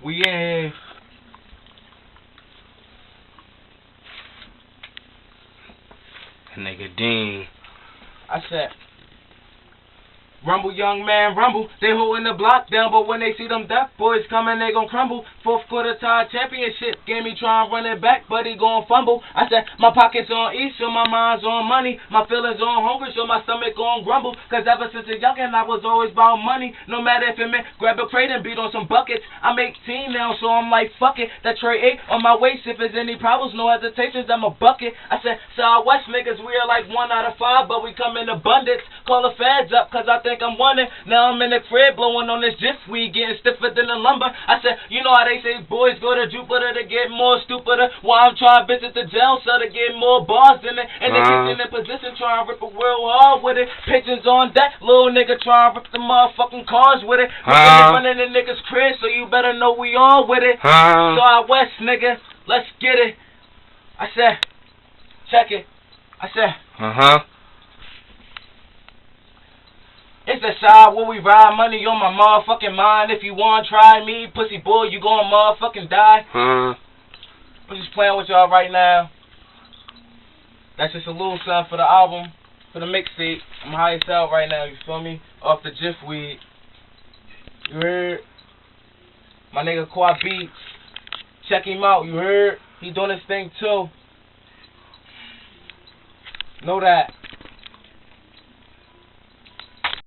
We in here. Nigga Dean. I said, rumble, young man, rumble. They holding the block down, but when they see them duck boys coming, they gon' crumble. Fourth quarter tie championship game, he trying to run it back, but he gon' fumble. I said, my pockets on E, so my mind's on money. My feelings on hungry, so my stomach gon' grumble. Cause ever since a youngin', I was always about money. No matter if it meant grab a crate and beat on some buckets. I'm 18 now, so I'm like, fuck it. That tray 8 on my waist. If there's any problems, no hesitations, I'm a bucket. I said, Southwest niggas, we are like 1 out of 5, but we come in abundance. Call the feds up, cause I think I'm wanted. Now I'm in the crib blowing on this jiff weed, getting stiffer than the lumber. I said, you know how they say boys go to Jupiter to get more stupider. While I'm trying to visit the jail cell to get more bars in it. And the kitchen in position trying to rip a real hard with it. Pigeons on deck, little nigga trying to rip the motherfucking cars with it. We running the niggas' crib, so you better know we on with it. So I West nigga, let's get it. I said, check it. I said, it's the side where we ride, money on my motherfucking mind. If you want to try me, pussy boy, you gon' motherfucking die. I'm just playing with y'all right now. That's just a little something for the album, for the mixtape. I'm high as hell right now, you feel me? Off the jiff weed. You heard? My nigga Quad Beats. Check him out, you heard? He doing his thing too. Know that.